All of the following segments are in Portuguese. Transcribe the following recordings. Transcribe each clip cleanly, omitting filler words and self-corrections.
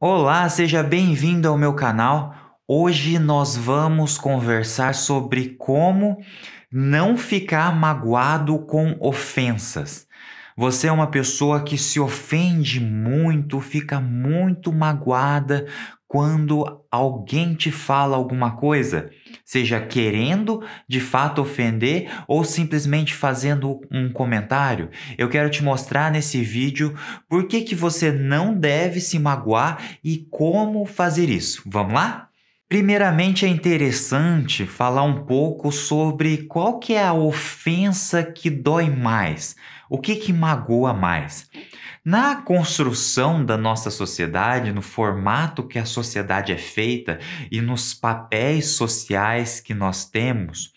Olá, seja bem-vindo ao meu canal. Hoje nós vamos conversar sobre como não ficar magoado com ofensas. Você é uma pessoa que se ofende muito, fica muito magoada quando alguém te fala alguma coisa, seja querendo de fato ofender ou simplesmente fazendo um comentário. Eu quero te mostrar nesse vídeo por que que você não deve se magoar e como fazer isso. Vamos lá? Primeiramente, é interessante falar um pouco sobre qual que é a ofensa que dói mais, o que que magoa mais. Na construção da nossa sociedade, no formato que a sociedade é feita e nos papéis sociais que nós temos,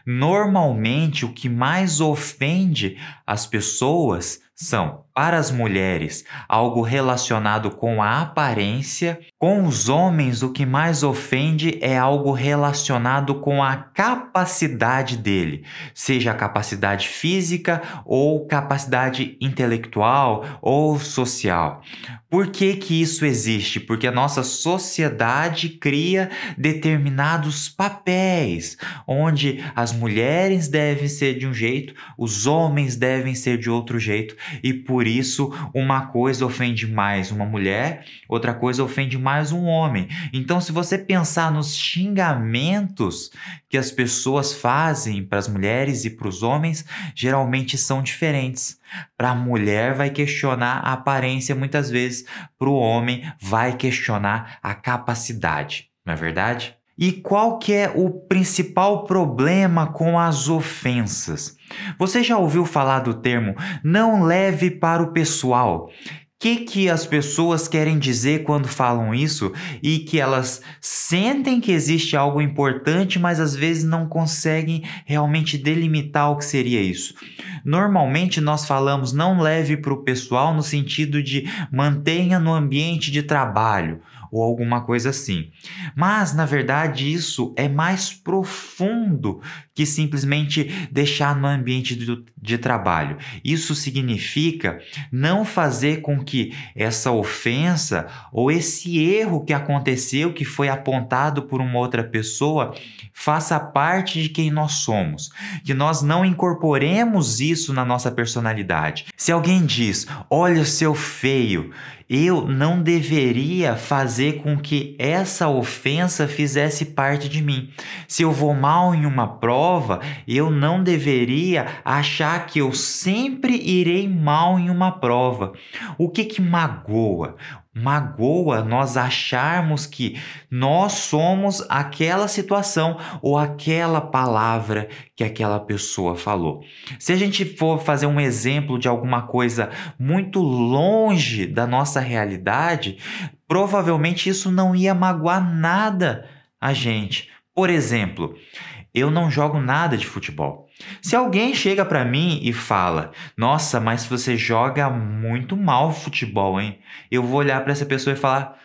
normalmente o que mais ofende as pessoas são, para as mulheres, algo relacionado com a aparência. Com os homens, o que mais ofende é algo relacionado com a capacidade dele, seja a capacidade física ou capacidade intelectual ou social. Por que que isso existe? Porque a nossa sociedade cria determinados papéis, onde as mulheres devem ser de um jeito, os homens devem ser de outro jeito, e por isso uma coisa ofende mais uma mulher, outra coisa ofende mais um homem. Então, se você pensar nos xingamentos que as pessoas fazem para as mulheres e para os homens, geralmente são diferentes. Para a mulher vai questionar a aparência muitas vezes, para o homem vai questionar a capacidade, não é verdade? E qual que é o principal problema com as ofensas? Você já ouviu falar do termo "não leve para o pessoal"? Que as pessoas querem dizer quando falam isso e que elas sentem que existe algo importante, mas às vezes não conseguem realmente delimitar o que seria isso. Normalmente nós falamos "não leve para o pessoal" no sentido de mantenha no ambiente de trabalho ou alguma coisa assim. Mas, na verdade, isso é mais profundo que simplesmente deixar no ambiente de trabalho. Isso significa não fazer com que essa ofensa ou esse erro que aconteceu, que foi apontado por uma outra pessoa, faça parte de quem nós somos. Que nós não incorporemos isso na nossa personalidade. Se alguém diz, olha o seu feio, eu não deveria fazer com que essa ofensa fizesse parte de mim. Se eu vou mal em uma prova, eu não deveria achar que eu sempre irei mal em uma prova. O que magoa? Magoa nós acharmos que nós somos aquela situação ou aquela palavra que aquela pessoa falou. Se a gente for fazer um exemplo de alguma coisa muito longe da nossa realidade, provavelmente isso não ia magoar nada a gente. Por exemplo, eu não jogo nada de futebol. Se alguém chega para mim e fala, nossa, mas você joga muito mal futebol, hein? Eu vou olhar para essa pessoa e falar,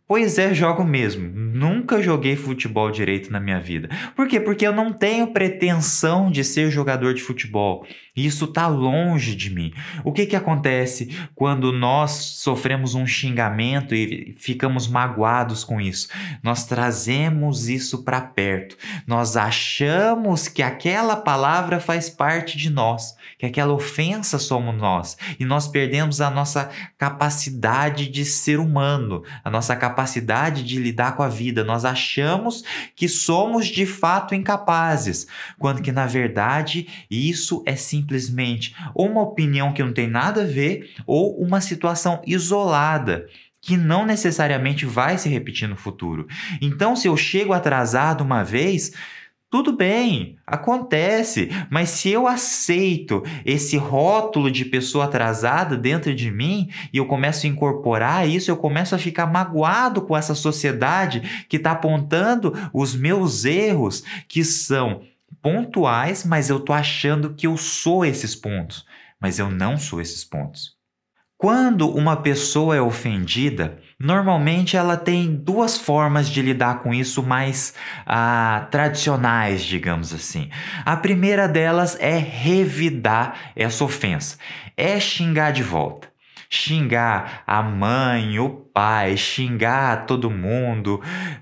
pois é, jogo mesmo. Nunca joguei futebol direito na minha vida. Por quê? Porque eu não tenho pretensão de ser jogador de futebol. Isso está longe de mim. O que acontece quando nós sofremos um xingamento e ficamos magoados com isso? Nós trazemos isso para perto. Nós achamos que aquela palavra faz parte de nós, que aquela ofensa somos nós. E nós perdemos a nossa capacidade de ser humano, a nossa capacidade de lidar com a vida. Nós achamos que somos de fato incapazes, quando que na verdade isso é simplesmente uma opinião que não tem nada a ver ou uma situação isolada que não necessariamente vai se repetir no futuro. Então, se eu chego atrasado uma vez, tudo bem, acontece, mas se eu aceito esse rótulo de pessoa atrasada dentro de mim e eu começo a incorporar isso, eu começo a ficar magoado com essa sociedade que está apontando os meus erros, que são pontuais, mas eu estou achando que eu sou esses pontos, mas eu não sou esses pontos. Quando uma pessoa é ofendida, normalmente ela tem duas formas de lidar com isso mais tradicionais, digamos assim. A primeira delas é revidar essa ofensa, é xingar de volta. xingar a mãe, o pai, xingar todo mundo,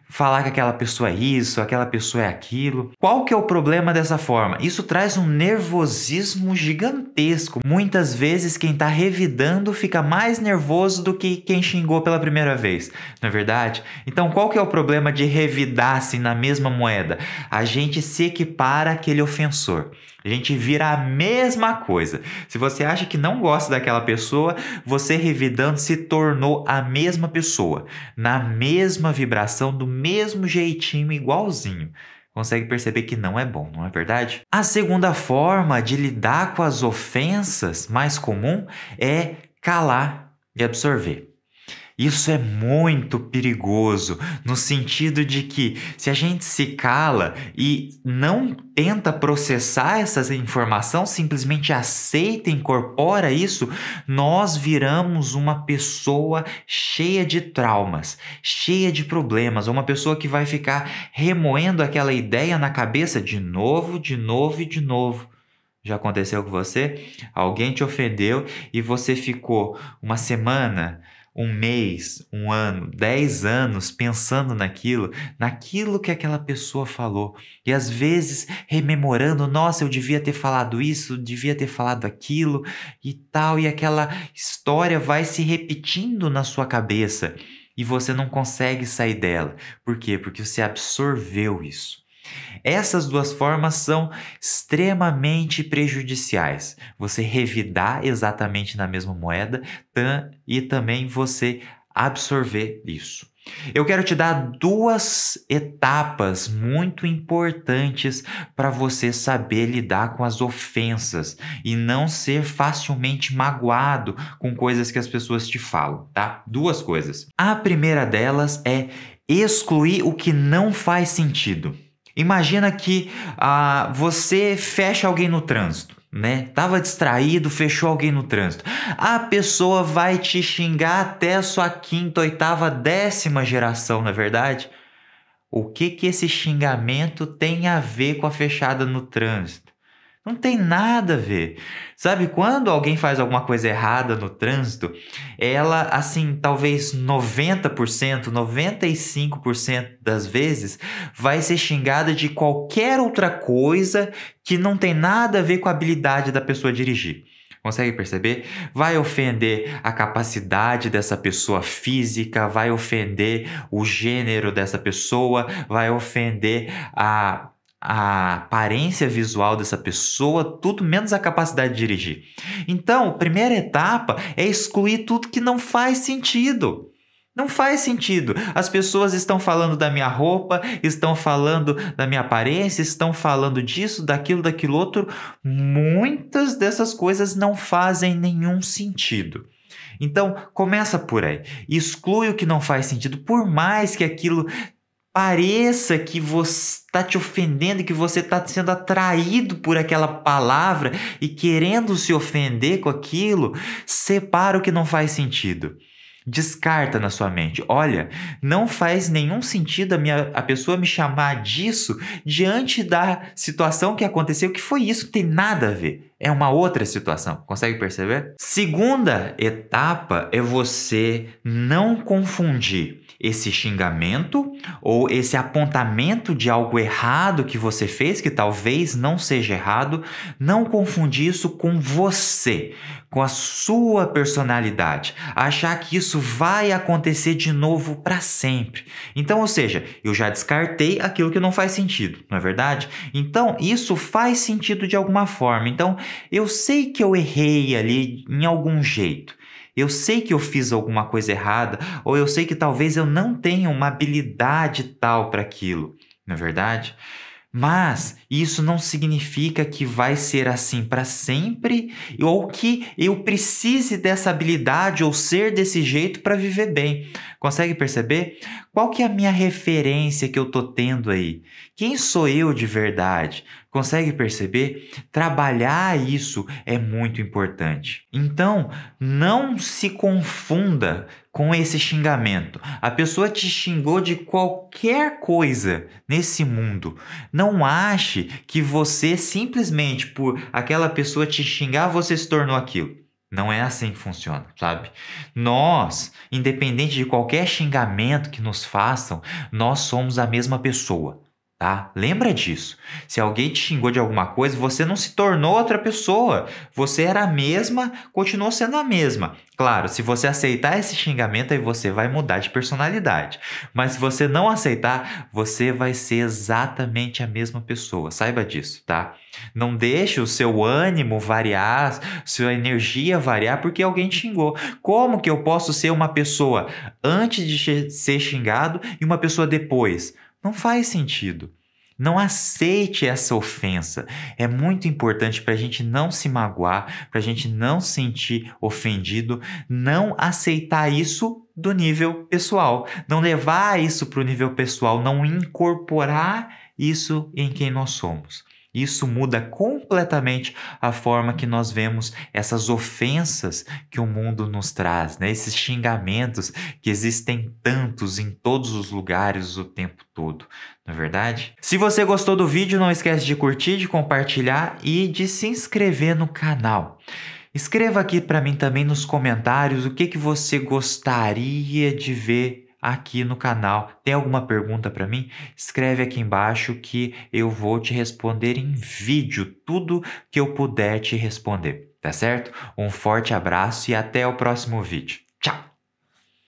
falar que aquela pessoa é isso, aquela pessoa é aquilo. Qual que é o problema dessa forma? Isso traz um nervosismo gigantesco. Muitas vezes quem está revidando fica mais nervoso do que quem xingou pela primeira vez, não é verdade? Então qual que é o problema de revidar assim na mesma moeda? A gente se equipara àquele ofensor. A gente vira a mesma coisa. Se você acha que não gosta daquela pessoa, você revidando se tornou a mesma pessoa, na mesma vibração, do mesmo jeitinho, igualzinho. Consegue perceber que não é bom, não é verdade? A segunda forma de lidar com as ofensas mais comum é calar e absorver. Isso é muito perigoso, no sentido de que se a gente se cala e não tenta processar essa informação, simplesmente aceita e incorpora isso, nós viramos uma pessoa cheia de traumas, cheia de problemas, uma pessoa que vai ficar remoendo aquela ideia na cabeça de novo, de novo e de novo. Já aconteceu com você? Alguém te ofendeu e você ficou uma semana, um mês, um ano, 10 anos pensando naquilo que aquela pessoa falou. E às vezes rememorando, nossa, eu devia ter falado isso, devia ter falado aquilo e tal. E aquela história vai se repetindo na sua cabeça e você não consegue sair dela. Por quê? Porque você absorveu isso. Essas duas formas são extremamente prejudiciais. Você revidar exatamente na mesma moeda e também você absorver isso. Eu quero te dar duas etapas muito importantes para você saber lidar com as ofensas e não ser facilmente magoado com coisas que as pessoas te falam, tá? Duas coisas. A primeira delas é excluir o que não faz sentido. Imagina que você fecha alguém no trânsito, né? Tava distraído, fechou alguém no trânsito. A pessoa vai te xingar até a sua quinta, oitava, 10ª geração, não é verdade? O que esse xingamento tem a ver com a fechada no trânsito? Não tem nada a ver. Sabe, quando alguém faz alguma coisa errada no trânsito, ela, assim, talvez 90%, 95% das vezes, vai ser xingada de qualquer outra coisa que não tem nada a ver com a habilidade da pessoa dirigir. Consegue perceber? Vai ofender a capacidade dessa pessoa física, vai ofender o gênero dessa pessoa, vai ofender a aparência visual dessa pessoa, tudo menos a capacidade de dirigir. Então, a primeira etapa é excluir tudo que não faz sentido. Não faz sentido. As pessoas estão falando da minha roupa, estão falando da minha aparência, estão falando disso, daquilo outro. Muitas dessas coisas não fazem nenhum sentido. Então, começa por aí. Exclui o que não faz sentido, por mais que aquilo pareça que você está te ofendendo e que você está sendo atraído por aquela palavra e querendo se ofender com aquilo, separa o que não faz sentido. Descarta na sua mente. Olha, não faz nenhum sentido a pessoa me chamar disso diante da situação que aconteceu, que foi isso, não tem nada a ver. É uma outra situação. Consegue perceber? Segunda etapa é você não confundir esse xingamento ou esse apontamento de algo errado que você fez, que talvez não seja errado, não confundir isso com você, com a sua personalidade, achar que isso vai acontecer de novo para sempre. Então, ou seja, eu já descartei aquilo que não faz sentido, não é verdade? Então, isso faz sentido de alguma forma. Então, eu sei que eu errei ali em algum jeito. Eu sei que eu fiz alguma coisa errada, ou eu sei que talvez eu não tenha uma habilidade tal para aquilo, não é verdade? Mas isso não significa que vai ser assim para sempre ou que eu precise dessa habilidade ou ser desse jeito para viver bem. Consegue perceber? Qual que é a minha referência que eu tô tendo aí? Quem sou eu de verdade? Consegue perceber? Trabalhar isso é muito importante. Então, não se confunda com esse xingamento. A pessoa te xingou de qualquer coisa nesse mundo. Não ache que você simplesmente por aquela pessoa te xingar, você se tornou aquilo. Não é assim que funciona, sabe? Nós, independente de qualquer xingamento que nos façam, nós somos a mesma pessoa, tá? Lembra disso. Se alguém te xingou de alguma coisa, você não se tornou outra pessoa. Você era a mesma, continuou sendo a mesma. Claro, se você aceitar esse xingamento, aí você vai mudar de personalidade. Mas se você não aceitar, você vai ser exatamente a mesma pessoa. Saiba disso, tá? Não deixe o seu ânimo variar, sua energia variar porque alguém te xingou. Como que eu posso ser uma pessoa antes de ser xingado e uma pessoa depois? Não faz sentido. Não aceite essa ofensa. É muito importante para a gente não se magoar, para a gente não se sentir ofendido, não aceitar isso do nível pessoal, não levar isso para o nível pessoal, não incorporar isso em quem nós somos. Isso muda completamente a forma que nós vemos essas ofensas que o mundo nos traz, né? Esses xingamentos que existem tantos em todos os lugares o tempo todo, não é verdade? Se você gostou do vídeo, não esquece de curtir, de compartilhar e de se inscrever no canal. Escreva aqui para mim também nos comentários o que você gostaria de ver aqui no canal. Tem alguma pergunta para mim? Escreve aqui embaixo que eu vou te responder em vídeo tudo que eu puder te responder, tá certo? Um forte abraço e até o próximo vídeo. Tchau!